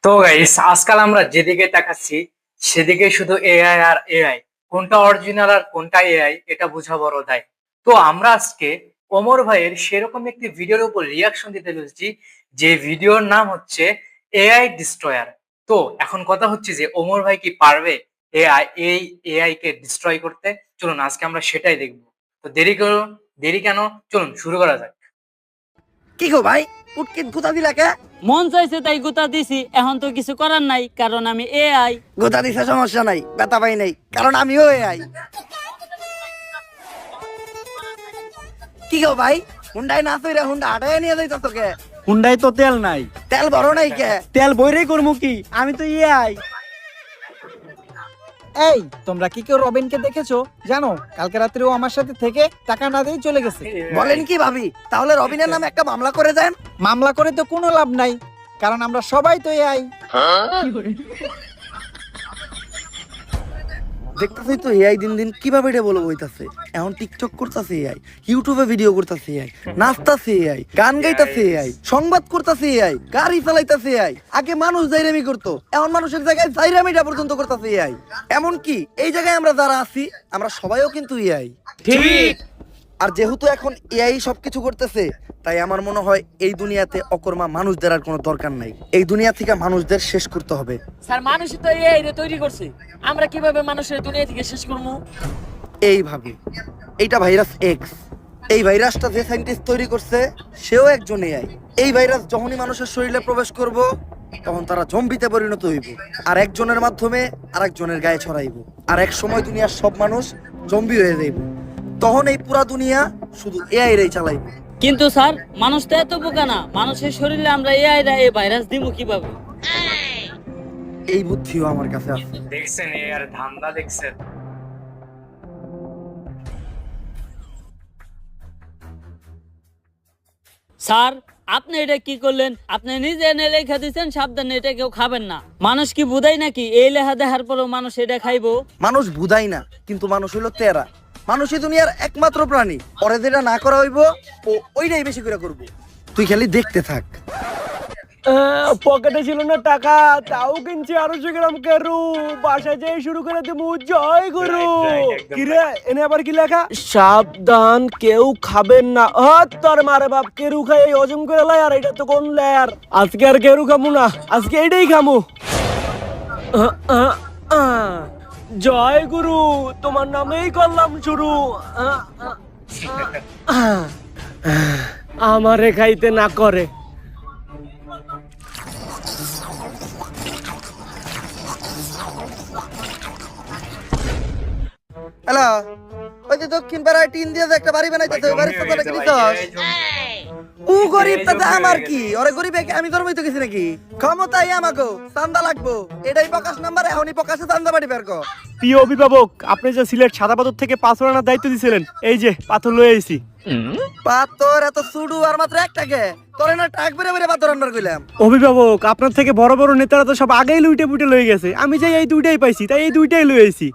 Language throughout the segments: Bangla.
তো গাইস আজকাল আমরা যেদিকে তাকাচ্ছি সেদিকে শুধু এআই আর এআই। কোনটা অরিজিনাল আর কোনটা এআই এটা বোঝা বড় দায়। তো আমরা আজকে ওমর ভাইয়ের সেরকম একটি ভিডিওর উপর রিয়াকশন দিতে চলেছি, যে ভিডিওর নাম হচ্ছে এআই ডিস্ট্রয়ার। তো এখন কথা হচ্ছে যে ওমর ভাই কি পারবে এই এআই কে ডিস্ট্রয় করতে? চলুন আজকে আমরা সেটাই দেখবো। তো দেরি কেন, চলুন শুরু করা যাক। কি গো ভাই, উটকিট গুতা দিলা কে? মন চাইছে তাই গুতা দিছি, এখন তো কিছু করার নাই কারণ আমি এআই। গুতা দিছে সমস্যা নাই, ব্যথা পাই নাই, কারণ আমিও এআই। কি গো ভাই, হুন্ডাই না চইরা হুন্ডা হাঁটাই নিয়ে যাইতাছ কে? হুন্ডাই তো তেল নাই। তেল বড় নাই কে? তেল বইরেই করবো কি, আমি তো ইয়াই। এই তোমরা কি কেউ রবিনকে দেখেছো? জানো কালকে রাত্রে ও আমার সাথে থেকে টাকা না দিয়ে চলে গেছে। বলেন কি ভাবি, তাহলে রবিনের নামে একটা মামলা করে দেন। মামলা করে তো কোনো লাভ নাই, কারণ আমরা সবাই তো এআই। দেখতেছি তো এআই দিন দিন কিভাবে এটা বলে বইতাছে। এখন টিকটক করতেছে এআই, ইউটিউবে ভিডিও করতেছে এআই, নাচতাছে এআই, গান গাইতাছে এআই, সংবাদ করতেছে এআই, গাড়ি চালাইতাছে এআই। আগে মানুষ জাইরামি করতো, এখন মানুষের জায়গায় জাইরামিটা পর্যন্ত করতেছে এআই। এমন কি এই জায়গায় আমরা যারা আছি আমরা সবাইও কিন্তু এআই। ঠিক। আর যেহেতু এখন এআই সবকিছু করতেছে, তাই আমার মনে হয় এই দুনিয়াতে অকর্মা মানুষদের আর কোনো দরকার নাই। এই দুনিয়া থেকে মানুষদের শেষ করতে হবে। স্যার মানুষ তো এআই রে তৈরি করছে, আমরা কিভাবে মানুষের দুনিয়া থেকে শেষ করবো? এইভাবে, এইটা ভাইরাস এক্স। এই ভাইরাসটা যে সাইন্টিস্ট তৈরি করছে সেও একজন এআই। এই ভাইরাস যখনই মানুষের শরীরে প্রবেশ করব তখন তারা জম্বিতে পরিণত হইব, আর একজনের মাধ্যমে আরেকজনের গায়ে ছড়াইব, আর এক সময় দুনিয়ার সব মানুষ জম্বি হয়ে যাইব। তখন এই পুরা দুনিয়া শুধু এআই রেই চালাইব। কিন্তু স্যার মানুষ তো এত বোকা না, মানুষের শরীরে আমরা এআই রা এই ভাইরাস দিব কিভাবে? এই বুদ্ধিও আমার কাছে আছে। দেখছেন এআই আর ধান্দা, দেখছেন? স্যার আপনি এটা কি করলেন? আপনি নিজে এনে লেখা দিচ্ছেন সাবধানে এটা কেউ খাবেন না। মানুষ কি বুঝাই নাকি এই লেখা দেখার পরও মানুষ এটা খাইবো? মানুষ বুঝাই না, কিন্তু মানুষ হইলো তেরা। মানুষই দুনিয়ার একমাত্র প্রাণী, ওরে যেটা না করা হইব ও ওইটাই বেশি করে করব। তুই খালি দেখতে থাক। পকেটে ছিল না টাকা, তাও কিনছি 250 গ্রাম কেরু। বাসায় যাই শুরু করে দেবো জয় গুরু। কিরে এনে আবার কি লেখা? সাবধান কেউ খাবেন না। তোর মারে বাপ, কেরু খাই এই হজম করে লাই, আর এটা তো কোন লেয়ার। আজকে আর কেরু খামু না, আজকে এটাই খামু। জয় গুরু, তোমার নামেই করলাম শুরু। আমারে খাইতে না করে। হ্যালো, ওই যে দক্ষিণ পাড়ায় টিন দিয়ে যে একটা বাড়ি বানাইতেছে, ওই বাড়ির কথা নাকি নিছস? ও গরিব, তাতে আমার কি? ওরে গরিবে কি আমি ধর্মই তো কিছু নাকি? ক্ষমতাই আমাকে, চান্দা লাগবো, এটাই প্রকাশ নাম্বার। এখনই প্রকাশে চান্দা বাড়ি বের কর। প্রিয় অভিভাবক, আপনি যে সিলেট সাদা পাথর থেকে পাথর আনার দায়িত্ব দিয়েছিলেন, এই যে পাথর লয়ে আইছি। পাথর এত সুডু আর মাত্র একটাকে, তোরে না টাক বেরে বেরে পাথর আনবার কইলাম। অভিভাবক, আপনার থেকে বড় বড় নেতারা তো সব আগেই লুইটে পুটে লয়ে গেছে, আমি যাই এই দুইটাই পাইছি, তাই এই দুইটাই লয়ে আইছি।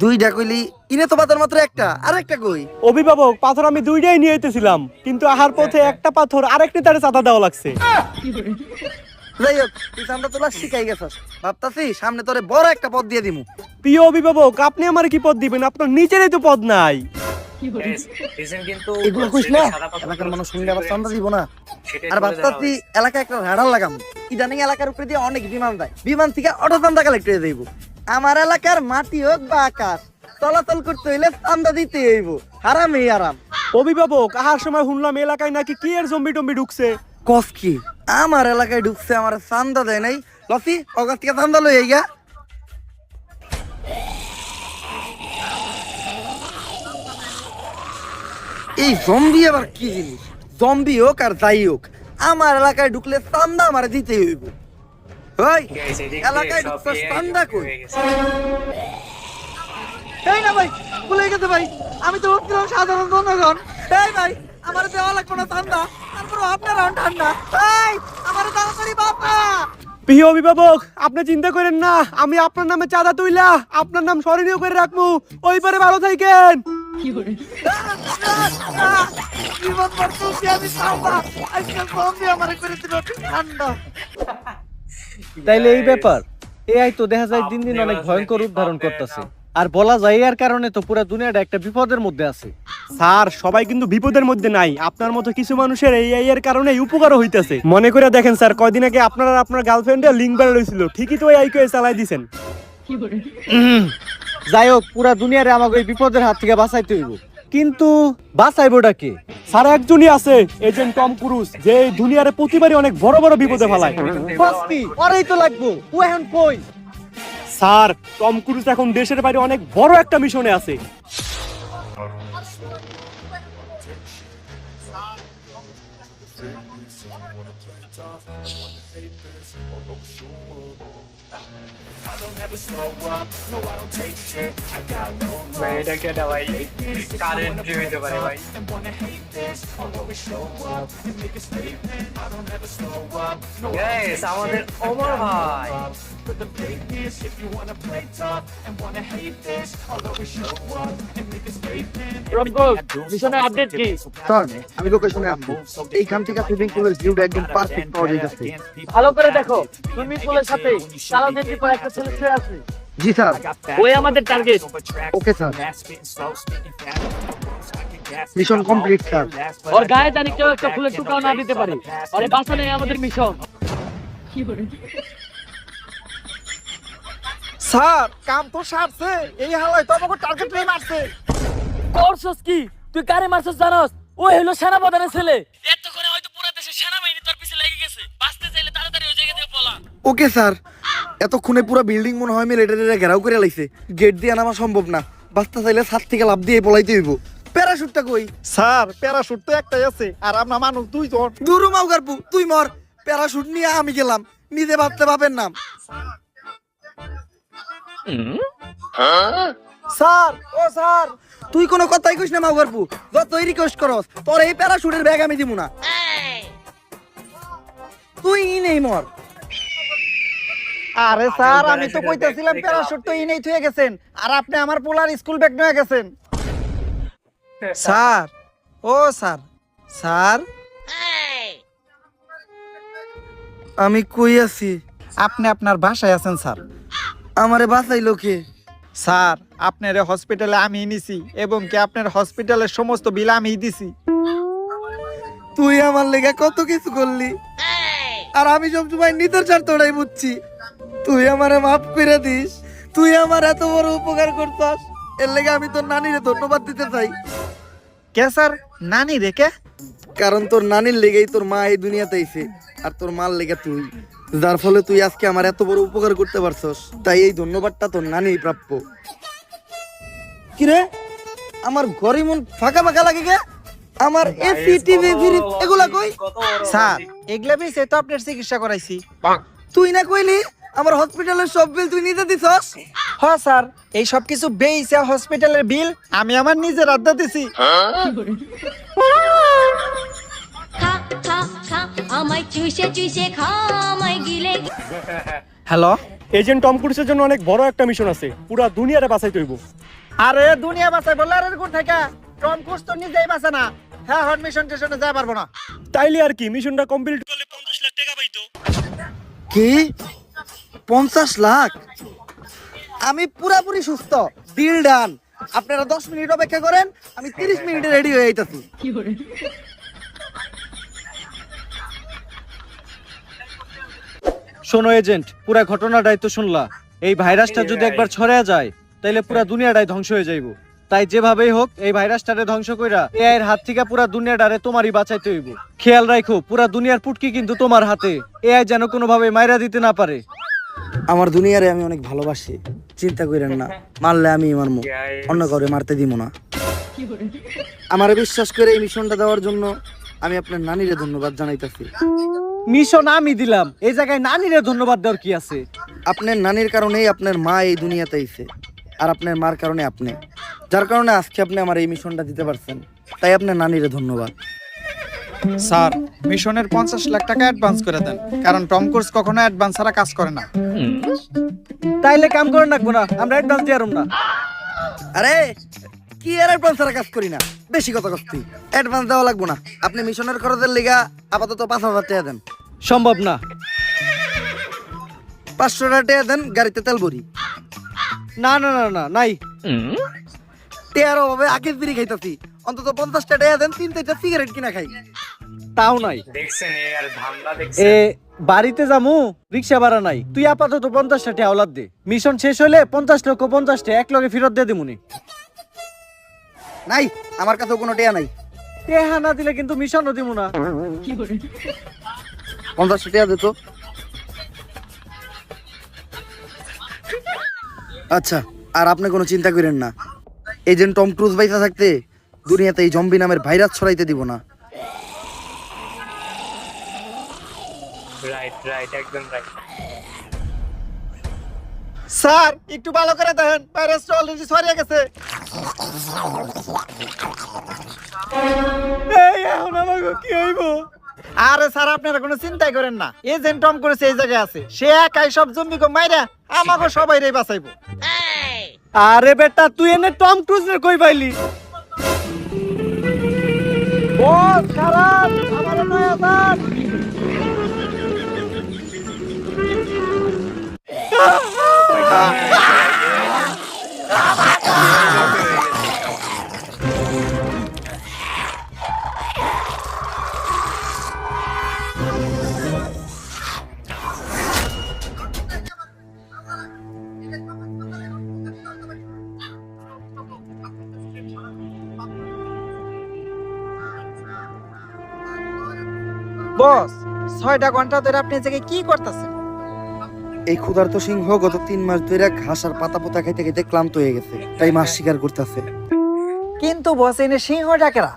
দুইটা কইলি, ইনে তো পাথর মাত্র একটা, আর একটা কই? অভিভাবক, পাথর আমি দুইটাই নিয়ে আইতেছিলাম, কিন্তু আহার পথে একটা পাথর আরেক নেতারে চাঁদা দেওয়া লাগছে। যাই হোক, তুই চান্দা তোলা শিখাই গেছস, ভাবতাছি সামনে তোরে বড় একটা পদ দিয়ে দিমু। প্রিয় অভিভাবক, আপনি আমার কি পদ দিবেন? আপনার নিচেরই তো পদ নাই। এগুলো কইস না, এলাকার মানুষ শুনলে আবার চান্দা দিব না। আর ভাবতাছি এলাকায় একটা রাডার লাগাম। ইদানিং এলাকার উপরে দিয়ে অনেক বিমান যায়, বিমান থেকে অটো চান্দা কালেক্ট হয়ে যাইব। আমার এলাকার মাটি হোক বা আকাশ, চলাচল করতে হইলে চান্দা দিতে হইব। হারামই আরাম। অভিভাবক, আহার সময় শুনলাম এলাকায় নাকি কি এর জম্বি টম্বি ঢুকছে। কস কি? আমার এলাকায় ঢুকছে, আমার চান্দা দেয় নাই। লসি অগাছ থেকে চান্দা লই আইগা। এই জম্বি আবার কি জিনিস? জম্বি হোক আর যাই হোক, আমার এলাকায় ঢুকলে চান্দা আমার দিতে হইব। ওই এলাকায় ঢুকছে, চান্দা কই? এই না ভাই, ভুলে গেছে ভাই, আমি তো ভাবছিলাম সাধারণ জনগণ। এই ভাই, আমার দেওয়া লাগবে না চান্দা, তারপর আপনারা ঠান্ডা। এই আমার তাড়াতাড়ি বাবা। প্রিয় অভিভাবক, আপনি চিন্তা করেন না, আমি আপনার নামে চাঁদা তুইলা আপনার নাম স্মরণীয় করে রাখবো। ওই পারে ভালো থাকেন। জীবন ভর চলছি আমি চান্দা, আজকে জম্বি আমার করে দিল ঠান্ডা। তাইলে এই ব্যাপার এআই তো দেখা যায় দিন দিন অনেক ভয়ঙ্কর রূপ ধারণ করতেছে, আর বলা যায় এর কারণে তো পুরো দুনিয়াটা একটা বিপদের মধ্যে আছে। স্যার সবাই কিন্তু বিপদের মধ্যে নাই, আপনার মতো কিছু মানুষের এই এর কারণে উপকারও হইতেছে। মনে করে দেখেন স্যার, কয়দিন আগে আপনার আর আপনার গার্লফ্রেন্ডের লিঙ্ক বের হয়েছিল, ঠিকই তো এই কে চালাই দিছেন। যাই হোক, পুরা দুনিয়ারে আমাকে এই বিপদের হাত থেকে বাঁচাইতে হইব, কিন্তু বাঁচাইবোটা কে? স্যার একজনই আছে, এজেন্ট টম ক্রুজ, যে এই দুনিয়ারে প্রতিবারই অনেক বড় বড় বিপদে ফেলায়। ফাস্টি ওরেই তো লাগবো, ও এখন কই? স্যার টম ক্রুজ এখন দেশের বাইরে অনেক বড় একটা মিশনে আছে। ভাই এটা কেটা ভাই, কারেন্ট হইতে পারে ভাই। Guys, আমাদের ওমর ভাই মিশনের আপডেট কি? স্যার আমি লোকেশনে আসছি, এইখান থেকে সুইমিং পুলের ভিউটা একদম পারফেক্ট পাওয়া যাইতেছে। ভালো করে দেখো, সুইমিং পুলের সাথে চালানোর পর একটা ছেলে শুয়ে আছে। জি স্যার। ওই আমাদের target. Okay sir, mission complete sir. ওর গায়ে জানি কেউ একটা ফুলের টুকাও না দিতে পারে, আরে বাঁচানোই আমাদের মিশন। স্যার কাম তো সারছে, এই হালাই তো আমাকে টার্গেট নিয়ে মারছে। করছস কি? তুই কারে মারছস জানোস? ও হলো সেনাপ্রধানের ছেলে। এতক্ষণে হয়তো পুরো দেশের সেনাবাহিনী তোর পিছে লেগে গেছে, বাঁচতে চাইলে তাড়াতাড়ি ওই জায়গা থেকে পলা। Okay sir. এতক্ষণে পুরো বিল্ডিং মনে হয় মিলিটারিরা ঘেরাও করে লাইছে, গেট দিয়ে নামা সম্ভব না, বাঁচতে চাইলে ছাদ থেকে লাফ দিয়ে পলাইতে হইব। প্যারাশুটটা কই? স্যার প্যারাশুট তো একটাই আছে, আর আমরা মানুষ দুইজন। দূর মাউগারপু, তুই মর, প্যারাশুট নিয়ে আমি গেলাম, নিজে ভাবতে পাবেন নাম। স্যার ও স্যার, তুই কোনো কথাই কইস না মাউগারপু, যতই রিকোয়েস্ট করস তোর এই প্যারাশুটের ব্যাগ আমি দিব না। তুই নেই মর। আরে স্যার আমি তো কইতেছিলাম প্যারাশুট তো ইনেই থুয়ে গেছেন, আর আপনি আমার পোলার স্কুল ব্যাগ নিয়ে গেছেন। স্যার ও স্যার, স্যার আমি কই আছি? আপনি আপনার বাসায় আছেন স্যার। আমারে বাঁচাইলো কে? স্যার আপনার হসপিটালে আমি নিছি, এবং কি আপনার হসপিটালের সমস্ত বিল আমি দিছি। তুই আমার লেগে কত কিছু করলি, আর আমি সবসময় নিজের স্বার্থটাই বুঝছি। তুই আমারে মাফ করে দিস, তুই আমার এত বড় উপকার করছস, এর লেগে আমি তোর নানিরে ধন্যবাদ দিতে চাই। কে স্যার? নানি রেখে? কারণ তোর নানির লেগেই তোর মা এই দুনিয়াতে আইছে, আর তোর মার লেগে তুই, যার ফলে তুই আজকে আমার এত বড় উপকার করতে পারছস, তাই এই ধন্যবাদটা তোর নানিই প্রাপ্য। কিরে আমার ঘরে মন ফাঁকা ফাঁকা লাগে গে? আমার এসি টিভি ফ্রিজ এগুলা কই? স্যার এগুলা বিষয়ে তো আপনার চিকিৎসা করাইছি। তুই না কইলি আমার হসপিটালের সব বিল তুই নিজে দিছস? হ্যাঁ স্যার, এই সব কিছু বেইছে হসপিটালের বিল আমি আমার নিজের আড্ডা দিছি। খা খা খা আমায় চুষে চুষে খা আমায় গিলে হ্যালো, এজেন্ট টম ক্রুজের জন্য অনেক বড় একটা মিশন আছে, পুরো দুনিয়ারে বাঁচাইতে হইব। আরে দুনিয়া বাঁচাই বললে আর কোন থেকে? টম ক্রুজ তো নিজেই বাঁচে না। হ্যাঁ হট মিশন টেশনে যাই পারবো না। তাইলে আর কি, মিশনটা কমপ্লিট করলে 50 লাখ টাকা পাইতো। কি 50 লাখ? আমি পুরাপুরি সুস্থ, ডিল ডান। আপনারা 10 মিনিট অপেক্ষা করেন, আমি 30 মিনিটে রেডি হয়ে যাইতাছি। শোনো এজেন্ট, পুরা ঘটনাটাই তো শুনলা। এই ভাইরাসটা যদি একবার ছড়ায় যায় তাইলে পুরা দুনিয়াটাই ধ্বংস হয়ে যাইব। তাই যেভাবেই হোক এই ভাইরাসটারে ধ্বংস কইরা এআই এর হাত থেকে পুরা দুনিয়াটারে তোমারই বাঁচাইতে হইব। খেয়াল রাখো, পুরা দুনিয়ার পুটকি কিন্তু তোমার হাতে, এআই যেন কোনোভাবে মাইরা দিতে না পারে। আমার দুনিয়ারে আমি অনেক ভালোবাসি, চিন্তা করেন না, মারলে আমি মারমু, অন্য কাউরে মারতে দিব না। আমারে বিশ্বাস করে এই মিশনটা দেওয়ার জন্য আমি আপনার নানিরে ধন্যবাদ জানাইতাছি। মিশন আমি দিলাম, এই জায়গায় নানিরে ধন্যবাদ দেওয়ার কি আছে? আপনার নানির কারণেই আপনার মা এই দুনিয়াতে আইছে, আর আপনার মার কারণে আপনি, যার কারণে আজকে আপনি আমার এই মিশনটা দিতে পারছেন, তাই আপনার নানিরে ধন্যবাদ। স্যার মিশনের 50 লাখ টাকা অ্যাডভান্স করে দেন, কারণ টম ক্রুজ কখনো অ্যাডভান্স ছাড়া কাজ করে না। তাইলে কাম করে রাখবো না, আমরা অ্যাডভান্স দিয়ে না। আরে কি আর অ্যাডভান্স ছাড়া কাজ করি না, বেশি কথা কস্তি, অ্যাডভান্স দেওয়া লাগবো না। আপনি মিশনের খরচের লিগা আপাতত 5,000 টাকা দেন। সম্ভব না। 500 টাকা দেন, গাড়িতে তেল ভরি। না না না না নাই। টেয়ার অভাবে আকিস বিড়ি খাইতাছি, অন্তত 50 টাকা দেন, 3-4টা সিগারেট কিনা খাই। তাও নাই। দেখছেন এ আর ধান্দা এ দেখছেন। বাড়িতে যামু, রিক্সা ভাড়া নাই। তুই আপাতত 50 টাকা আওলাদ দে। মিশন শেষ হইলে 50 লক্ষ 50 টাকা এক লগে ফেরত দিয়ে দিমুনি। নাই, আমার কাছে কোনো টেয়া নাই। টেহা না দিলে কিন্তু মিশনও দিমু না। 50 টাকা দে তো। আচ্ছা, আর আপনি কোনো চিন্তা করেন না, এজেন্ট টম ক্রুজ বাইসা থাকতে দুনিয়াতে এই জম্বি নামের ভাইরাস ছড়াইতে দিব না। রাইট রাইট, একদম রাইট। স্যার একটু ভালো করে দেখেন, ভাইরাসটা অলরেডি ছড়িয়ে গেছে। এই এখন আমাকে কি হইব? আরে স্যার আপনারা কোনো চিন্তাই করেন না, এজেন্ট টম করেছে এই জায়গায় আছে, সে একাই সব জম্বিকে মাইরা আমাকে সবাই রে বাঁচাইবো। আরে বেটা তুই এনে টম ক্রুজের কই পাইলি? বস খারাপ, আমার নয়া বাস। বস 6টা ঘন্টা ধরে আপনি এই জায়গায় কি করতেছেন? এই ক্ষুধার্ত সিংহ গত 3 মাস ধরে ঘাস আর পাতা পোতা খাইতে খাইতে ক্লান্ত হয়ে গেছে, তাই মাছ শিকার করতেছে। কিন্তু বস এনে সিংহ ডাকেরা।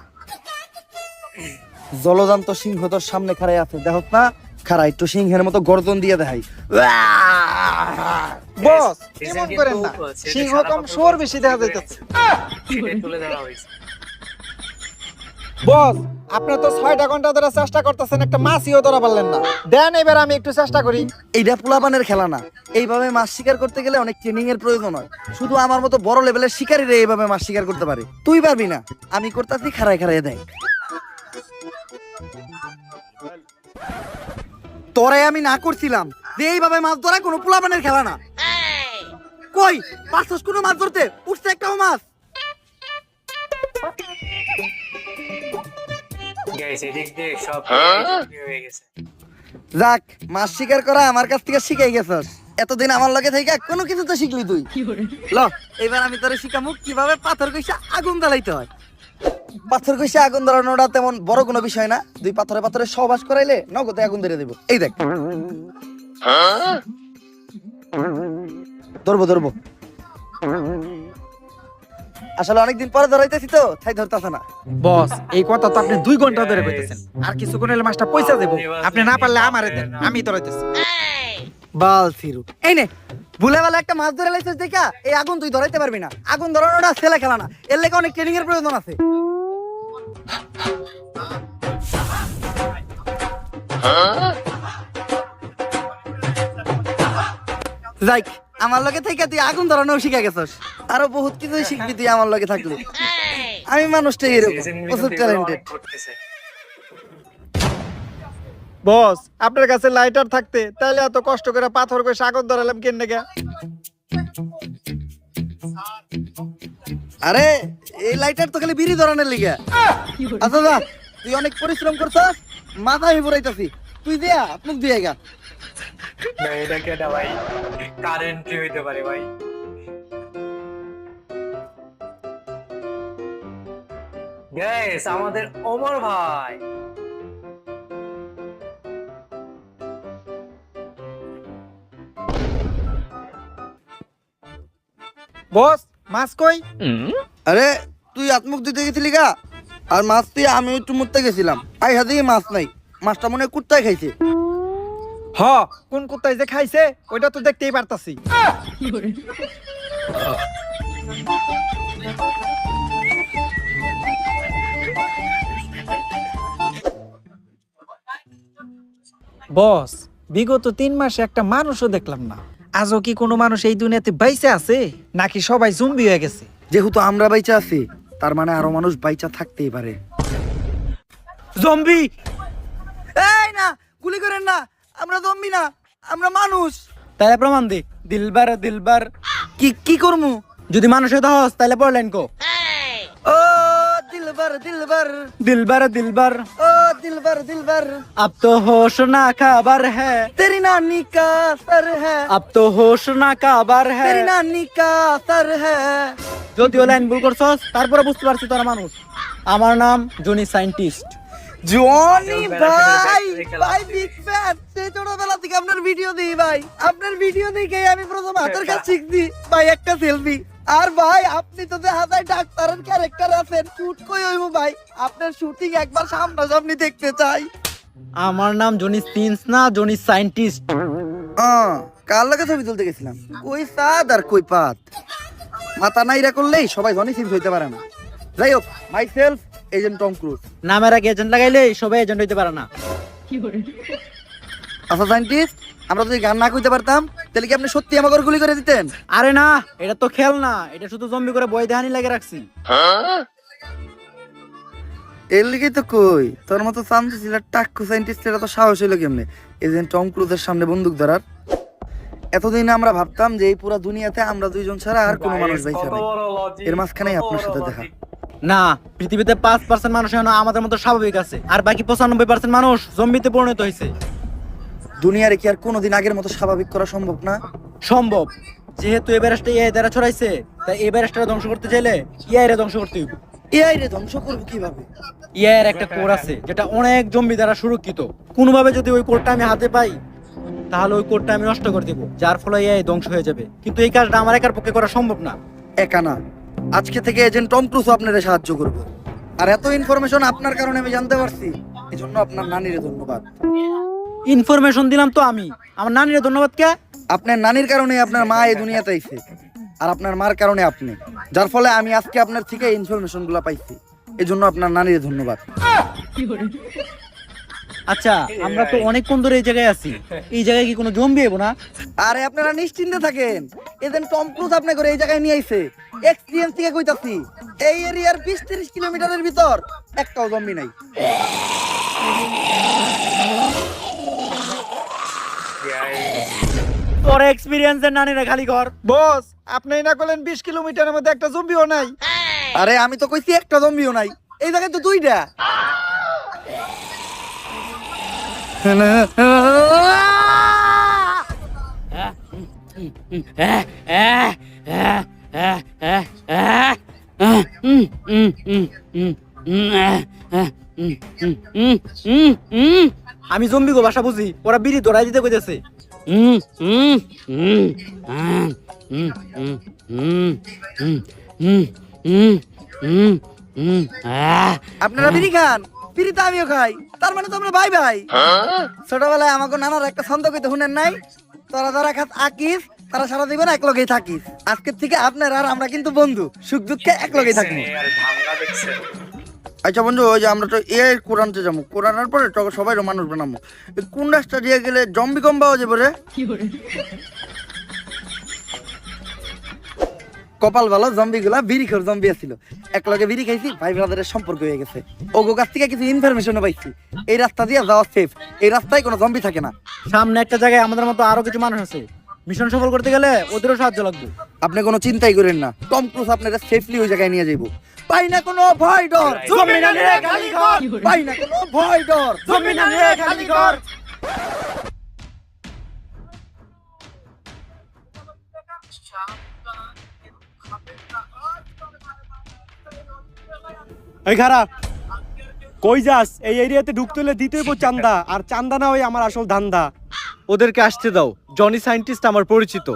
জলজান্ত সিংহ তোর সামনে খাড়াই আছে, দেখত না? খাড়া একটু সিংহের মতো গর্জন দিয়ে দেখাই। বস Yes, এমন কিন্তু, করেন না, ছেলেটা সিংহ সারা কম বছর শোর বেশি দেখা যাইতেছে। সেটাই তুলে ধরা হয়েছে। বস আপনি তো 6টা ঘন্টা ধরে চেষ্টা করতেছেন, একটা মাছিও ধরা পারলেন না। দেন এবার আমি একটু চেষ্টা করি। এইটা পোলাপানের খেলা না, এইভাবে মাছ শিকার করতে গেলে অনেক ট্রেনিং এর প্রয়োজন হয়। শুধু আমার মতো বড় লেভেলের শিকারীরা এইভাবে মাছ শিকার করতে পারে, তুই পারবি না। আমি করতেছি, খাড়ায় খাড়ায় দেখ। তোরে আমি না করছিলাম যে এইভাবে মাছ ধরা কোনো পোলাপানের খেলা না। কই পাঁচশো কোনো মাছ ধরতে উঠছে একটাও মাছ? গাইস এদিক দিয়ে সব হয়ে গেছে। যাক, মাছ শিকার করা আমার কাছ থেকে শিখাই গেছস। এতদিন আমার লগে থেকে কোনো কিছু তো শিখলি তুই। ল এবার আমি তোরে শিখামু কিভাবে পাথর কইসা আগুন জ্বালাইতে হয়। পাথর কইসা আগুন ধরানোটা তেমন বড় কোনো বিষয় না, 2 পাথরে পাথরে সহবাস করাইলে নগদে আগুন ধরে দেব। এই দেখ, ধরবো ধরবো। আসলে অনেকদিন পরে ধরাইতেছি তো তাই ধরতেছে না। বস এই কথা তো আপনি 2 ঘন্টা ধরে কইতেছেন, আর কিছুক্ষণ হলে মাছটা পয়সা দেব। আপনি না পারলে আমারে দেন, আমি ধরাইতেছি। বাল থিরু, এই নে ভুলে বেলা একটা মাছ ধরে লাইছিস দেখা, এই আগুন তুই ধরাইতে পারবি না। আগুন ধরানোটা ছেলে খেলা না, এর লেগে অনেক ট্রেনিং এর প্রয়োজন আছে। যাইক, আমার লগে থেকে তুই আগুন ধরানো শিখে গেছস, আরো বহুত কিছুই শিখবি তুই আমার লগে থাকলে। আমি মানুষটা এরকম প্রচুর ট্যালেন্টেড। বস আপনার কাছে লাইটার থাকতে তাইলে এত কষ্ট করে পাথর কইসা আগুন ধরালাম কেন নাকি? আরে এই লাইটার তো খালি বিড়ি ধরানোর লিগে। আচ্ছা যা, তুই অনেক পরিশ্রম করছস, মাথা আমি পুরাইতাছি, তুই দিয়া মুখ দিয়ে গা। না এটা কেটা ভাই, কারেন্ট হইতে পারে ভাই। গাইস আমাদের ওমর ভাই। বস মাছ কই? আরে তুই আত্মুখ দিতে গেছিলি গা, আর মাছ তুই আমি একটু মুততে গেছিলাম, আই হাতে মাছ নাই। মাছটা মনে হয় কুত্তায় খাইছে। হ কোন কুত্তায় যে খাইছে ওইটা তো দেখতেই পারতাছি। বস বিগত 3 মাসে একটা মানুষও দেখলাম না। আজও কি কোনো মানুষ এই দুনিয়াতে বাইচে আছে, নাকি সবাই জম্বি হয়ে গেছে? যেহেতু আমরা বাইচা আছি, তার মানে আরো মানুষ বাইচা থাকতেই পারে। জম্বি? এই না, গুলি করেন না, আমরা জম্বি না, আমরা মানুষ। তাহলে প্রমাণ দে। দিলবার দিলবার কি কি করমু? যদি মানুষ হতে হস তাহলে পড় লাইন কো। ও দিলবার দিলবার, দিলবার দিলবার ও দিলবার দিলবার, अब तो होश ना खबर है, तेरी नानी का सर है, अब तो होश ना खबर है। तेरी नानी का सर है। যদিও লাইন ভুল করছস তারপরে বুঝতে পারছি তোরা মানুষ। আমার নাম জনি সায়েন্টিস্ট। জনি ভাই, ভাই বিগ ফ্যান। সেই ছোটবেলা থেকে আপনার ভিডিও দিই ভাই, আপনার ভিডিও দেখে আমি প্রথম হাতের কাজ শিখছি ভাই, একটা সেলফি। আর ভাই আপনি তো দেখা যায় ডাক্তারের ক্যারেক্টার আছেন, শুট কই হইব ভাই, আপনার শুটিং একবার সামনাসামনি দেখতে চাই। আমার নাম জনি সিন্স না, জনি সায়েন্টিস্ট। কার লাগে ছবি তুলতে গেছিলাম, কই সাদ আর কই পাত, মাথা নাইরা করলেই সবাই জনি সিন্স হইতে পারে না। যাই হোক, myself agent Tom Cruise. নামের আগে এজেন্ট লাগাইলে সবাই এজেন্ট হইতে পারে না। আচ্ছা সায়েন্টিস্ট, আমরা যদি গান না কইতে পারতাম তাহলে কি আপনি সত্যি আমাকে গুলি করে দিতেন? আরে না, এটা তো খেল না, এটা শুধু জম্বি করে বই দেহানি লাগে রাখছি। এর লিগেই তো কই, তোর মতো চান্স ছিল টাক্কু সায়েন্টিস্টের এত সাহস হইলো কেমনে এজেন্ট টম ক্রুজের সামনে বন্দুক ধরার? এতদিন আমরা ভাবতাম যে এই পুরো দুনিয়াতে আমরা দুইজন ছাড়া আর কোনো মানুষ বাইচা নাই, এর মাঝখানেই আপনার সাথে দেখা। না, পৃথিবীতে 5% মানুষ এখনো আমাদের মতো স্বাভাবিক আছে, আর বাকি 95% মানুষ জম্বিতে পরিণত হয়েছে। দুনিয়ারে কি আর কোনোদিন আগের মতো স্বাভাবিক করা সম্ভব না? সম্ভব। যেহেতু এই ভাইরাসটা এআই দ্বারা ছড়াইছে, তাই এই ভাইরাসটা ধ্বংস করতে চাইলে এআই রে ধ্বংস করতে হইব। এআই রে ধ্বংস করব কিভাবে? এআই এর একটা কোড আছে যেটা অনেক জম্বি দ্বারা সুরক্ষিত। কোনোভাবে যদি ওই কোডটা আমি হাতে পাই তাহলে ওই কোডটা আমি নষ্ট করে দেব, যার ফলে এআই ধ্বংস হয়ে যাবে। কিন্তু এই কাজটা আমার একার পক্ষে করা সম্ভব না। একা না, আজকে থেকে এজেন্ট টম ক্রুজ আপনারে সাহায্য করব। আর এত ইনফরমেশন আপনার কারণে আমি জানতে পারছি, এজন্য আপনার নানিরে ধন্যবাদ। ইনফরমেশন দিলাম তো আমি, আমার নানিরে ধন্যবাদ কে? আপনার নানির কারণে আপনার মা এই দুনিয়াতে আইছে, আর আপনার মার কারণে আপনি, যার ফলে আমি আজকে আপনার থেকে ইনফরমেশন গুলা পাইছি, এজন্য আপনার নানির ধন্যবাদ। আচ্ছা, আমরা তো অনেকক্ষণ ধরে এই জায়গায় আছি, এই জায়গায় কি কোনো জম্বি এবো না? আরে আপনারা নিশ্চিন্তে থাকেন, এজেন্ট টম ক্রুজ আপনাকে করে এই জায়গায় নিয়ে আইছে। এক্সপেরিয়েন্স থেকে কইতাছি, এই এরিয়ার 20-30 কিলোমিটারের ভিতর একটাও জম্বি নাই। তোর এক্সপেরিয়েন্সের নানিরা খালি ঘর। বস, আপনি না করলেন 20 কিলোমিটারের মধ্যে একটা জম্বিও নাই? আরে আমি তো কইছি একটা জম্বিও নাই, এই জায়গায় তো দুইটা। আমি জম্বি গো ভাষা বুঝি, ওরা বিড়ি ধরাই দিতে কইতেছে। আপনারা বিড়ি খান? বিড়ি তো আমিও খাই, তার মানে তো আমরা ভাই ভাই। ছোটবেলায় আমাকে নানার একটা ছন্দ কইতে শুনেন নাই, তোরা যারা খাত আকিস তারা সারা জীবন এক লগেই থাকিস। আজকের থেকে আপনার আর আমরা কিন্তু বন্ধু, সুখ দুঃখে এক লগেই থাকি। আচ্ছা বন্ধু, ওই যে আমরা তো এআই কোরআনতে যাবো, কোরআনের পরে তো সবাই মানুষ বানাবো, কোন রাস্তা দিয়ে গেলে জম্বি কম পাওয়া যাবে রে? কপাল ভালো, জম্বি গুলা বিড়ি খোর জম্বি আছিল, এক লগে বিড়ি খাইছি, ভাই ব্রাদারের সম্পর্ক হয়ে গেছে। ওগো কাছ থেকে কিছু ইনফরমেশনও পাইছি, এই রাস্তা দিয়ে যাওয়া সেফ, এই রাস্তায় কোনো জম্বি থাকে না। সামনে একটা জায়গায় আমাদের মতো আরো কিছু মানুষ আছে, মিশন সফল করতে গেলে ওদেরও সাহায্য লাগবে। আপনি কোনো চিন্তাই করেন না, টম ক্রুজ আপনারা সেফলি ওই জায়গায় নিয়ে যাইবো। পাই না কোনো ভয় ডর, জম্বি না নিয়ে খালি ঘর। পাই না কোনো ভয় ডর, জম্বি না নিয়ে খালি ঘর। এই খারাপ, কই যাস? এই এরিয়াতে ঢুকতে হলে দিতে হইব চান্দা, আর চান্দা না হয় আমার আসল ধান্দা। ওদেরকে আসতে দাও, জনি সায়েন্টিস্ট আমার পরিচিত।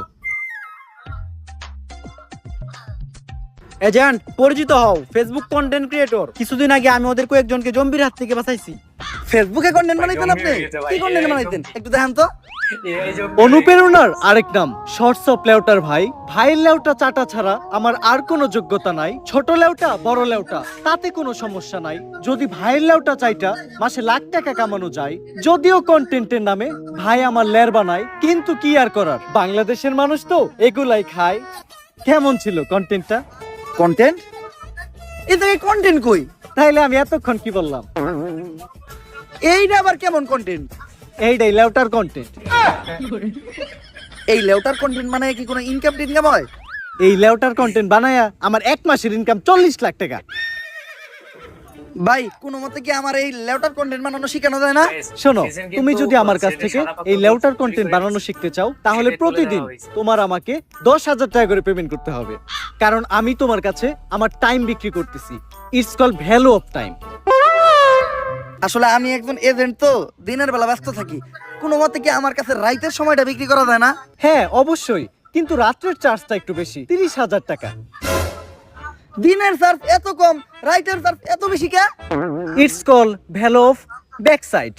এজেন্ট, পরিচিত হও, ফেসবুক কন্টেন্ট ক্রিয়েটর। কিছুদিন আগে আমি ওদের কয়েকজনকে জম্বির হাত থেকে বাঁচাইছি। ফেসবুকে কন্টেন্ট বানাইতেন আপনি? কি কন্টেন্ট বানাইতেন একটু দেখান তো। অনুপ্রেরণার আরেক নাম শর্টস অফ লেউটার ভাই। ভাইয়ের লেউটা চাটা ছাড়া আমার আর কোনো যোগ্যতা নাই। ছোট লেউটা বড় লেউটা তাতে কোনো সমস্যা নাই, যদি ভাইয়ের লেউটা চাইটা মাসে লাখ টাকা কামানো যায়। যদিও কন্টেন্টের নামে ভাই আমার লের বানায়, কিন্তু কি আর করার, বাংলাদেশের মানুষ তো এগুলাই খায়। কেমন ছিল কন্টেন্টটা? কন্টেন্ট? এই জায়গায় কন্টেন্ট কই? তাইলে আমি এতক্ষণ কি বললাম? এইটা আবার কেমন কন্টেন্ট? এইটাই লেউটার কন্টেন্ট। এই লেউটার কন্টেন্ট মানে কি কোনো ইনকাম টিনকাম হয়? এই লেউটার কন্টেন্ট বানায়া আমার 1 মাসের ইনকাম 40 লাখ টাকা। ভাই কোনো মতে কি আমার এই লেউটার কন্টেন্ট বানানো শেখানো যায় না? শোনো, সেদিন কিন্তু তুমি যদি আমার কাছ থেকে সেদিন এই সারা লেউটার পাতা কন্টেন্ট চুরি বানানো হয়ে শিখতে চাও তাহলে ছিঁড়ে তুলে প্রতিদিন দেওয়া হয়েছে। তোমার আমাকে 10,000 টাকা করে পেমেন্ট করতে হবে, কারণ আমি তোমার কাছে আমার টাইম বিক্রি করতেছি। It's call value of time. আসলে আমি একজন এজেন্ট, তো দিনের বেলা ব্যস্ত থাকি। কোনো মতে কি আমার কাছে রাইতের সময়টা বিক্রি করা যায় না? হ্যাঁ অবশ্যই, কিন্তু রাত্রের চার্জটা একটু বেশি, 30,000 টাকা। দিনের চার্জ এত কম, রাইতের চার্জ এত বেশি কে? It's call value of back side.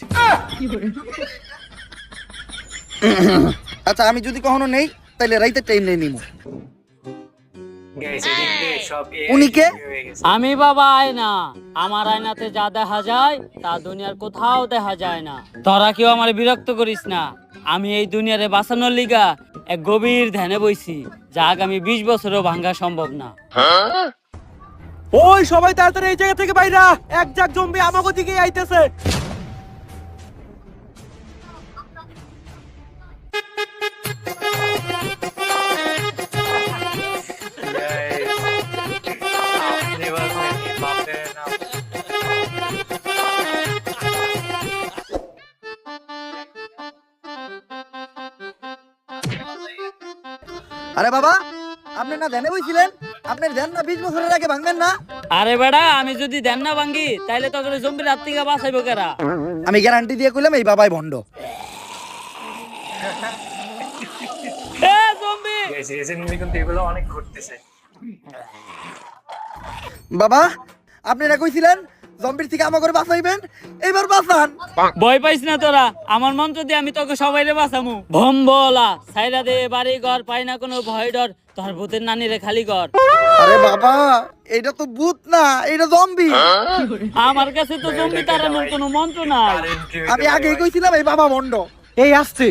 আচ্ছা আমি যদি কখনো নেই তাহলে রাইতের টাইম নেই নিমু। Guys, এদিক দিয়ে সব AI উনি কে? হয়ে গেছে। আমি বাবা আয়না, আমার আয়নাতে যা দেখা যায় তা দুনিয়ার কোথাও দেখা যায় না। তোরা কেউ আমার বিরক্ত করিস না। আমি এই দুনিয়ারে বাঁচানোর লিগা এক গভীর ধ্যানে বইছি, যা আগামী 20 বছরও ভাঙা সম্ভব না। ওই সবাই তাড়াতাড়ি এই জায়গা থেকে বাইরা, এক জাক জম্বি আমাগো দিকে আইতেছে। Guys, আপনি বলছেন কি বাপের নাম? আরে বাবা, আপনি না ধ্যানে বইছিলেন? আপনার ধ্যান না 20 বছরের আগে ভাঙবেন না? আরে বেড়া, আমি যদি ধ্যান না ভাঙ্গি তাইলে তো করে জম্বির হাত থেকে বাঁচাইবো কারা? আমি গ্যারান্টি দিয়ে কইলাম এই বাবাই ভন্ড। এ জম্বি! Guys, recently কিন্তু এগুলো অনেক ঘটতেছে। বাবা, আপনি না কইছিলেন জম্বির থেকে আমা করে বাঁচাইবেন, এবার বাঁচান। ভয় পাইস না তোরা, আমার মন্ত্র দিয়ে আমি তোকে সবাইরে বাঁচামু। ভম্বলা সাইরা দে বাড়ি ঘর, পাই না কোনো ভয় ডর, তোর ভূতের নানিরে খালি কর। আরে বাবা, এটা তো ভূত না, এটা জম্বি। আমার কাছে তো জম্বি তাড়ানোর কোনো মন্ত্র নাই। আমি আগেই কইছিলাম এই বাবা ভন্ড। এই আসছে,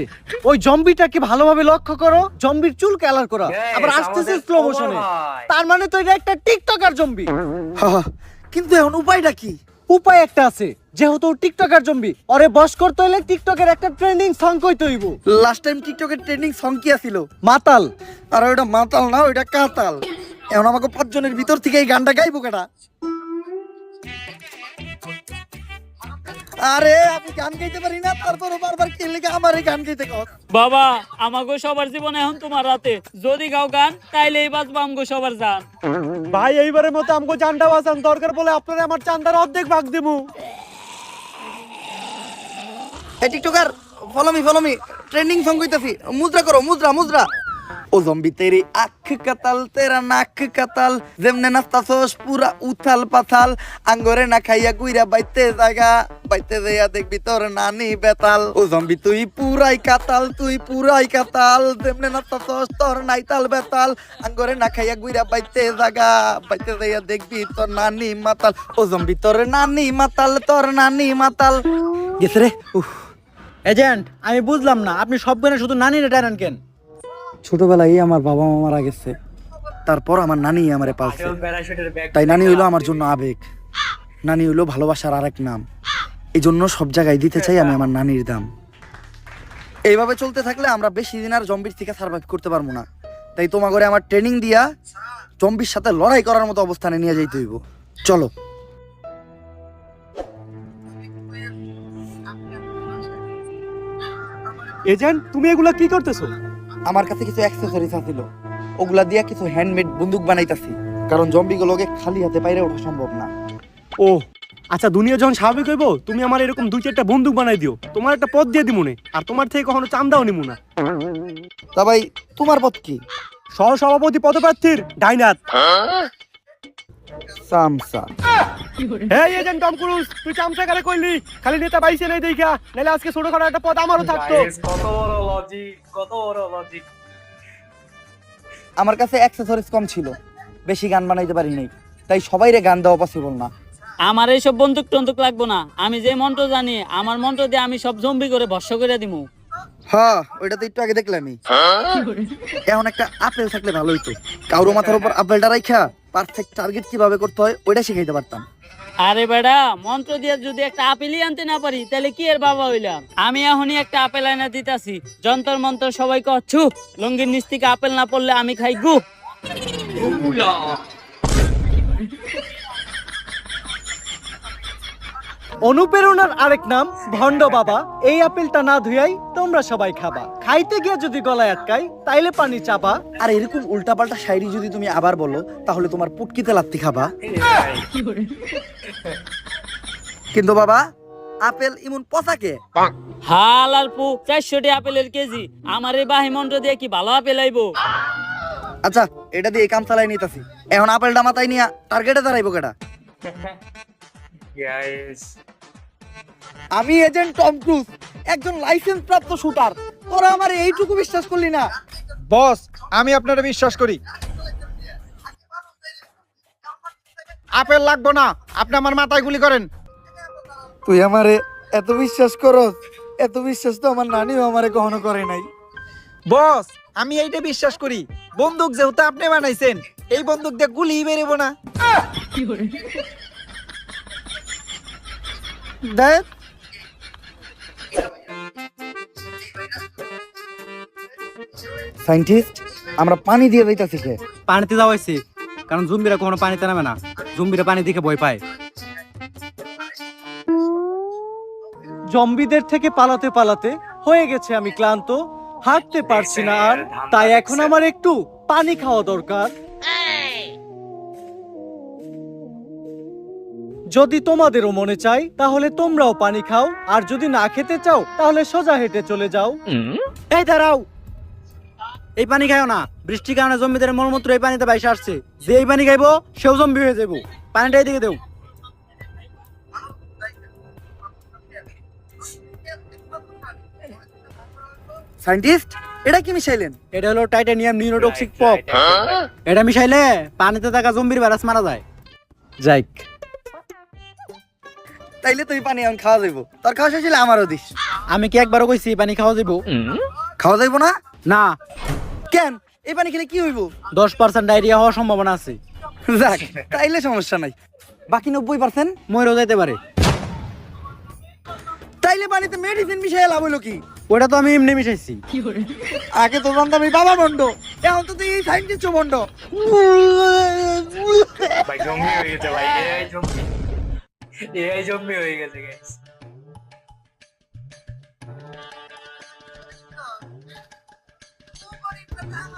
ওই জম্বিটাকে ভালোভাবে লক্ষ্য করো, জম্বির চুল কালার করা, Guys, আবার আসতেছে আমাদের স্লো খবর মোশনে। ভাই। তার মানে তো এটা একটা টিকটকার জম্বি। কিন্তু এখন উপায়টা কি? উপায় একটা আছে, যেহেতু টিকটকার জম্বি, ওরে বশ করতে হইলে টিকটকের একটা ট্রেন্ডিং সং কইতে হইব। লাস্ট টাইম টিকটকের ট্রেন্ডিং সং কি ছিল? মাতাল। আর ওটা মাতাল না, ওটা কাতাল। এখন আমাকে 5 জনের ভিতর থেকে এই গানটা গাইবো কেডা? আরে আমি গান গাইতে পারি না, তারপর বারবার কে লেগে আমার এই গান গাইতে কর। বাবা, আমাগো সবার জীবন এখন তোমার রাতে, যদি গাও গান তাইলেই বাঁচবো আমগো সবার জান। ভাই এইবারের মতো আমগো জানটা বাঁচান, দরকার বলে আপনারা আমার চান্দার অর্ধেক ভাগ দিমু। এই TikToker, follow me, trending song কইতাছি, মুদ্রা করো, মুদ্রা মুদ্রা। ও জম্বি তেরি আখ কাতাল, তেরা নাক কাতাল, যেমনে নাস্তাছস পুরা উথাল পাথাল, আঙ্গরে না খাইয়া গুইরা বাইতে জায়গা, বাইতে যাইয়া দেখবি তোর নানি বেতাল। ও জম্বি তুই পুরাই কাতাল, তুই পুরাই কাতাল, যেমনে নাস্তাছস তোর নাইতাল বেতাল, আঙ্গরে না খাইয়া গুইরা বাইতে জায়গা, বাইতে যাইয়া দেখবি তোর নানি মাতাল। ও জম্বি তোর নানি মাতাল, তোর নানি মাতাল। গেছে রে। এজেন্ট, আমি বুঝলাম না, আপনি সব গানে শুধু নানিরে টানেন কেন? ছোটবেলায় আমার বাবা মা মারা গেছে, তারপর আমার নানি আমারে পালছে। আসল প্যারাশুটের ব্যাগ তাই নানি হইলো আমার জন্য আবেগ, নানি হইলো ভালোবাসার আরেক নাম। এই জন্য সব জায়গায় দিতে চাই আমি আমার নানির দাম। এইভাবে চলতে থাকলে আমরা বেশি দিন আর জম্বির থেকে সার্ভাইভ করতে পারবো না। তাই তোমার ঘরে আমার ট্রেনিং দিয়া জম্বির সাথে লড়াই করার মতো অবস্থানে নিয়ে যাইতে হইব। চলো। এজেন্ট, তুমি এগুলা কি করতেছো? আমার কাছে কিছু অ্যাক্সেসরিজ আছিল, ওগুলা দিয়া কিছু হ্যান্ডমেড বন্দুক বানাইতাছি, কারণ জম্বিগুলোকে খালি হাতে বাইরে ওঠা সম্ভব না। ও আচ্ছা, দুনিয়া যখন স্বাভাবিক হইব তুমি আমার এরকম 2-4টা বন্দুক বানাই দিও, তোমার একটা পদ দিয়ে দিমুনে, আর তোমার থেকে কখনো চান্দাও নিমু না। তা ভাই তোমার পথ কি? সহ সভাপতি পদপ্রার্থীর ডাইনাত। সামসা। এই এজেন্ট টম ক্রুজ, তুই চামচা কারে কইলি? খালি নেতা বাইছে নাই দেখা, নাহলে আজকে ছোটখাটো একটা পদ আমারও থাকতো। Guys, কত বড় লজিক, কত বড় লজিক। আমার কাছে অ্যাক্সেসরিজ কম ছিল, বেশি গান বানাইতে পারি নাই, তাই সবাইরে গান দেওয়া পসিবল না। আমার এইসব বন্দুক টন্দুক লাগবো না, আমি যে মন্ত্র জানি আমার মন্ত্র দিয়ে আমি সব জম্বি করে ভস্য করে দিমু। হ্যাঁ, ওইটা তো একটু আগে দেখলামই। এখন একটা আপেল থাকলে ভালো হইতো, কারো মাথার উপর আপেলটা রাইখা পারফেক্ট টার্গেট কিভাবে করতে হয় ওইটা শিখাইতে পারতাম। আরে বেড়া, মন্ত্র দিয়ে যদি একটা আপেলই আনতে না পারি তাহলে কি এর বাবা হইলাম? আমি এখনই একটা আপেল আনা দিতাছি, যন্তর মন্ত্র সবাই করছু, লঙ্গির নিচ থেকে আপেল না পড়লে আমি খাই গু। অনুপ্রেরণার আরেক নাম ভণ্ড বাবা। এই আপেলটা না ধুয়াই তোমরা সবাই খাবা, খাইতে গিয়ে যদি গলায় আটকাই তাইলে পানি চাপা। আর এরকম উল্টাপাল্টা শায়রি যদি তুমি আবার বলো তাহলে তোমার পুটকিতে লাত্তি খাবা। কিন্তু বাবা, আপেল ইমন পচাকে? হাল আর পু 400 আপেলের কেজি, আমার এই বাহি মন্ত্র দিয়ে কি ভালো আপেল আইবো? আচ্ছা, এটা দিয়ে এই কাম চালাই নিতেছি। এখন আপেলটা মাথায় নিয়া টার্গেটে দাঁড়াইবো কেটা? গাইস, আমি এজেন্ট টম ক্রুজ, একজন লাইসেন্স প্রাপ্ত শুটার। তোরা আমার এইটুকু বিশ্বাস করলি না? বস, আমি আপনারা বিশ্বাস করি। আপেল লাগবো না, আপনি আমার মাথায় গুলি করেন। তুই আমারে এত বিশ্বাস করস? এত বিশ্বাস তো আমার নানিও আমারে কখনো করে নাই। বস, আমি এইটা বিশ্বাস করি, বন্দুক যেহেতু আপনি বানাইছেন, এই বন্দুক দিয়ে গুলি বেরোবো না। দেখ, সায়েন্টিস্ট, আমরা পানি দিয়ে দিতেছি কে? পানিতে যাওয়াইছি, কারণ জুম্বিরা কখনো পানিতে নামে না, জুম্বিরা পানি দেখে ভয় পায়। জম্বিদের থেকে পালাতে পালাতে হয়ে গেছে আমি ক্লান্ত, হাঁটতে পারছি না আর, তাই এখন আমার একটু পানি খাওয়া দরকার। যদি তোমাদেরও মনে চাই তাহলে তোমরাও পানি খাও, আর যদি না খেতে চাও তাহলে সোজা হেঁটে চলে যাও। এই দাঁড়াও, এই পানি খাইও না, বৃষ্টির কারণে জম্বিদের মলমূত্র এই পানিতে বাইসে আসছে। যে এই পানি খাইবো সেও জম্বি হয়ে যাবো। পানিটা এইদিকে দেও। সায়েন্টিস্ট, এটা কি মিশাইলেন? এটা হলো টাইটানিয়াম নিউরোটক্সিক পপ। এটা মিশাইলে পানিতে থাকা জম্বির ভাইরাস মারা যায়। যাইক, তাইলে তুই পানি এখন খাওয়া যাইবো। তোর খাওয়া শেষ হলে আমারও দিস। আমি কি একবারও কইছি পানি খাওয়া যাবো? খাওয়া যাইবো না? না, কেন? এই পানি খেলে কি হইব? 10% ডায়রিয়া হওয়ার সম্ভাবনা আছে। যাক, তাইলে সমস্যা নাই। বাকি 90% মরেও যাইতে পারে। তাইলে পানিতে মেডিসিন মিশাই লাভ হইলো কি? ওটা তো আমি এমনি মিশাইছি। আগে তো জানতাম আমি বাবা বন্ড, এখন তো তুই এই সায়েন্টিস্ট বন্ড। ভাই জম্বি হয়ে গেছে ভাই, এআই জম্বি, এআই জম্বি হয়ে গেছে গাইস।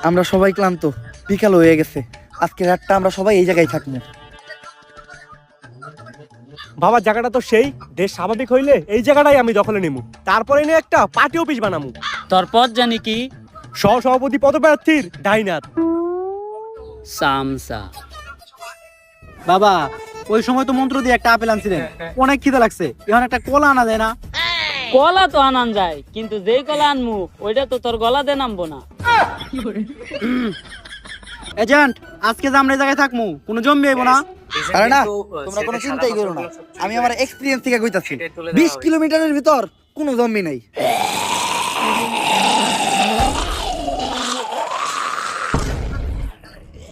আমরা সবাই ক্লান্ত, বিকাল হয়ে গেছে। আজকে রাতটা আমরা সবাই এই জায়গায় থাকবো। বাবা, জায়গাটা তো সেই, দেশ স্বাভাবিক হইলে এই জায়গাটাই আমি দখলে নিমু, তারপরে নিয়ে একটা পার্টি অফিস বানামু। তোর পদ জানি কি? সহসভাপতি পদপ্রার্থীর ডাইনাত সামসা। বাবা, ওই সময় তো মন্ত্র দিয়ে একটা আপেল আনছিলেন, অনেক খিদে লাগছে, এখন একটা কলা আনা যায় না? কলা তো আনান যায়, কিন্তু যেই কলা আনমু ওইটা তো তোর গলা দিয়ে নামবো না। এজেন্ট, আজকে যে আমরা এই জায়গায় থাকমু, কোনো জম্বি আইবো না? আরে না, তোমরা কোনো চিন্তাই করো না। আমি আমার এক্সপেরিয়েন্স থেকে কইতাছি, 20 কিলোমিটারের ভিতর কোনো জম্বি নাই।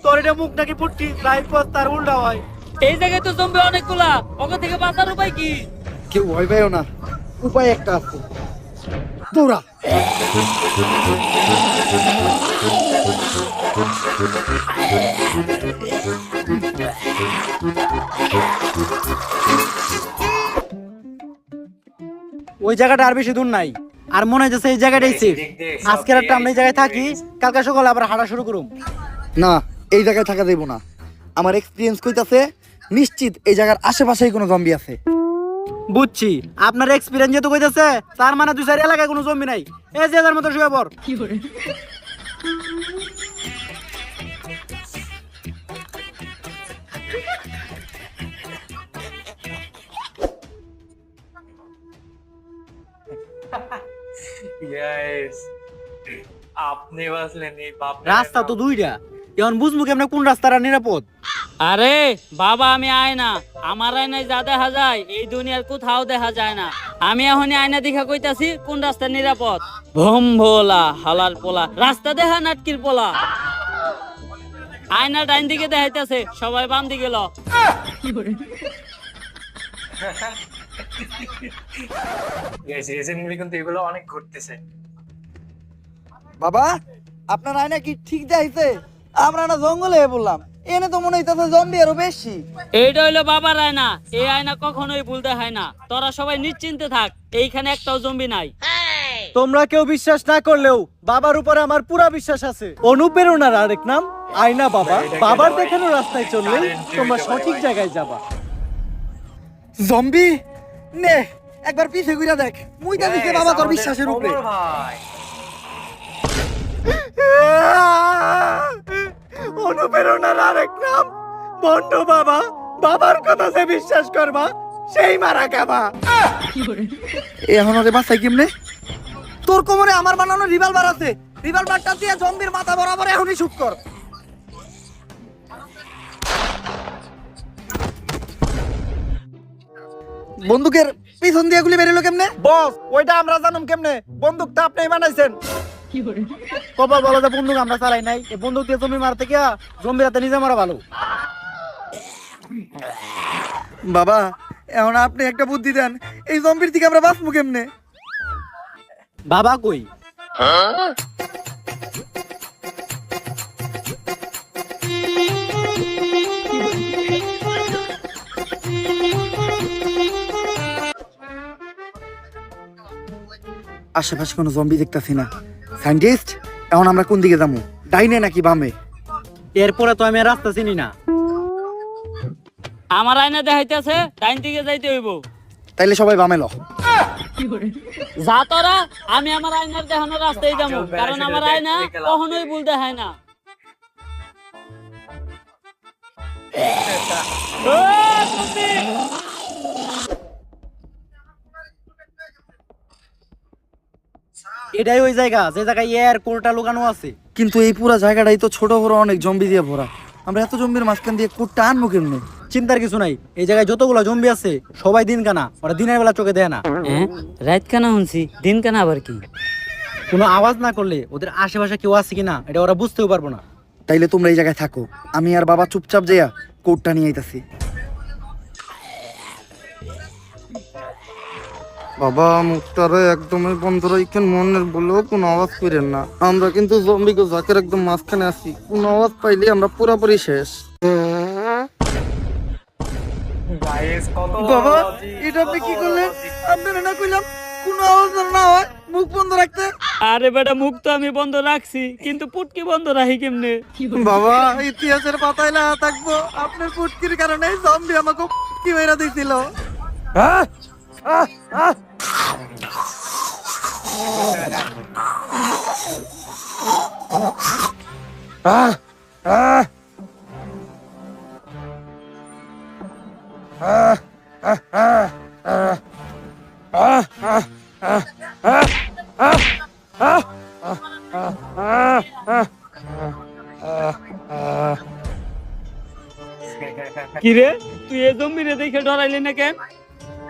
তোর এটা মুখ নাকি পুটকি, রাইট পথ তার উল্টা হয়। এই জায়গায় তো জম্বি অনেকগুলা, ওকে থেকে বাঁচার উপায় কি? কেউ ভয় পাইও না, উপায় একটা আছে, দৌড়া। ওই জায়গাটা আর বেশি দূর নাই, আর মনে হচ্ছে এই জায়গাটাই সেফ। আজকে রাতটা আমরা এই জায়গায় থাকি, কালকে সকালে আবার হাঁটা শুরু করুম। না, এই জায়গায় থাকা যাইব না। আমার এক্সপিরিয়েন্স কইতাছে নিশ্চিত এই জায়গার আশেপাশেই কোনো জম্বি আছে। বুঝছি, আপনার এক্সপিরিয়েন্স যেহেতু কইতাছে, তার মানে 2-4 এলাকায় কোনো জম্বি নাই। এই যে যার মতো শুয়ে পড়। গাইস, আপনি বাসলেন এই বাপ। রাস্তা তো দুইটা, এখন বুঝবো কেমনে কোন রাস্তাটা নিরাপদ। আরে বাবা, আমি আয়না, আমার আয়নায় যা দেখা যায় এই দুনিয়ার কোথাও দেখা যায় না। আমি এখনই আয়না দেখা কইতাছি কোন রাস্তা নিরাপদ। ভোম ভোলা হালার পোলা, রাস্তা দেখা নাটকির পোলা। আয়না ডাইন দিকে দেখাইতেছে, সবাই বাম দিকে ল। রিসেন্টলি কিন্তু এগুলো অনেক ঘটতেছে। বাবা আপনার আয়না কি ঠিক যাইছে? আমরা না জঙ্গলে বললাম, এনে তো মনে হইতাছে জম্বি আরো বেশি। এইটা হইলো বাবার আয়না, এই আয়না কখনোই ভুলতে হয় না। তোরা সবাই নিশ্চিন্তে থাক, এইখানে একটাও জম্বি নাই। তোমরা কেউ বিশ্বাস না করলেও বাবার উপরে আমার পুরা বিশ্বাস আছে। অনুপ্রেরণার আরেক নাম আয়না বাবা। বাবার দেখানো রাস্তায় চললে তোমরা সঠিক জায়গায় যাবা। জম্বি নে একবার পিছে ঘুরে দেখ, মুইটা দিছে বাবা তোর বিশ্বাসের উপরে। ওমর ভাই অনুপ্রেরণার আরেক নাম বন্ধ বাবা। বাবার কথা যে বিশ্বাস করবা সেই মারা খাবা। এখন ওরে বাঁচাই কেমনে? তোর কোমরে আমার বানানো রিভলভার আছে, রিভলভারটা দিয়ে জম্বির মাথা বরাবর এখনই শুট কর। বন্দুকের পিছন দিয়ে গুলি বেরোলো কেমনে? বস ওইটা আমরা জানুম কেমনে? বন্দুকটা আপনিই বানাইছেন। কবার বলো যে বন্দুক আমরা চালাই নাই, এই বন্দুক দিয়ে জমি মারতে গিয়া জম্বির হাতে নিজে মারা ভালো। বাবা এখন আপনি একটা বুদ্ধি দেন, এই জম্বির থেকে আমরা বাঁচবো কেমনে? বাবা কই? আশেপাশে কোনো জম্বি দেখতাছি না। সায়েন্টিস্ট এখন আমরা কোন দিকে যাবো, ডাইনে নাকি বামে? এরপরে তো আমি আর রাস্তা চিনি না। আমার আয়না দেখাইতেছে ডাইন দিকে যাইতে হইব। তাইলে সবাই বামে ল। যা তোরা, আমি আমার আয়নার দেখানো রাস্তায় যাবো, চল, কারণ বেড়া আমার সেটা আয়না দেখতে গেলাম। কখনোই ভুলতে হয় না। এটাই ওই জায়গা যে জায়গায় এর কোরটা লুকানো আছে। কিন্তু এই পুরো জায়গাটাই তো ছোট বড় অনেক জম্বি দিয়ে ভরা, আমরা এত জম্বির মাঝখান দিয়ে কোটটা আনবো কেমনে? চিন্তার কিছু নাই, এই জায়গায় যতগুলো জম্বি আছে সবাই দিন কানা, ওরা দিনের বেলা চোখে দেয় না। রাত কানা শুনছি, দিন কানা আবার কি? কোনো আওয়াজ না করলে ওদের আশেপাশে কেউ আছে কিনা এটা ওরা বুঝতেও পারবো না। তাইলে তোমরা এই জায়গায় থাকো, আমি আর বাবা চুপচাপ যাইয়া কোটটা নিয়ে আইতাছি। বাবা মুখটারে একদমই বন্ধ রাখেন, মনের বলেও কোনো আওয়াজ করেন না। আমরা কিন্তু জম্বিকে জাকের একদম মাঝখানে আছি, কোনো আওয়াজ পাইলে আমরা পুরোপুরি শেষ। গাইস কত বাবা এটা আপনি কি করলেন? আপনারা না কইলাম কোনো আওয়াজ যেন না হয়, মুখ বন্ধ রাখতে। আরে বেটা, মুখ তো আমি বন্ধ রাখছি, কিন্তু পুটকি বন্ধ রাখি কেমনে? বাবা ইতিহাসের পাতায় না থাকবো, আপনার পুটকির কারণে জম্বি আমাকে কি মেরা দিছিল। কিরে, তুই এই জম্বিরে দেখে ডরাইলি না কেন?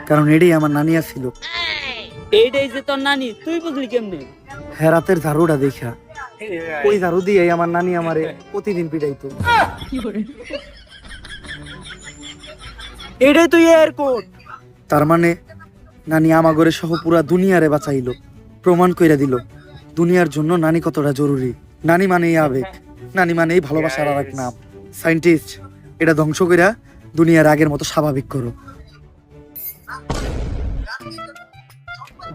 কারণ এটাই আমার নানি ছিল। এইটাই যে তোর নানি, তুই বুঝলি কেমনে? হেরাতের ঝাড়ুটা দেখা, ওই ঝাড়ু দিয়ে আমার নানি আমারে প্রতিদিন পিটাইতো। এটাই তো এর কোড। তার মানে নানি আমাগরে সহ পুরা দুনিয়ারে বাঁচাইলো, প্রমাণ কইরা দিল দুনিয়ার জন্য নানি কতটা জরুরি। নানি মানেই আবেগ, নানি মানেই ভালোবাসার আর এক নাম। সায়েন্টিস্ট এটা ধ্বংস কইরা দুনিয়ার আগের মতো স্বাভাবিক করো।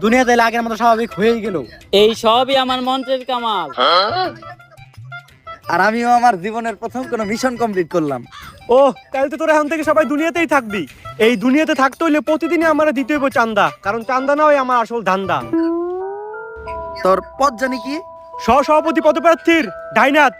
দুনিয়া তাইলে আগের মতো স্বাভাবিক হয়েই গেল। এই সবই আমার মন্ত্রের কামাল। আর আমিও আমার জীবনের প্রথম কোনো মিশন কমপ্লিট করলাম। ও তাহলে তো তোরা এখন থেকে সবাই দুনিয়াতেই থাকবি। এই দুনিয়াতে থাকতে হইলে প্রতিদিনই আমার দিতে হইব চান্দা, কারণ চান্দা না হয় আমার আসল ধান্দা। তোর পদ জানি কি? সহসভাপতি পদপ্রার্থীর ডাইনাত।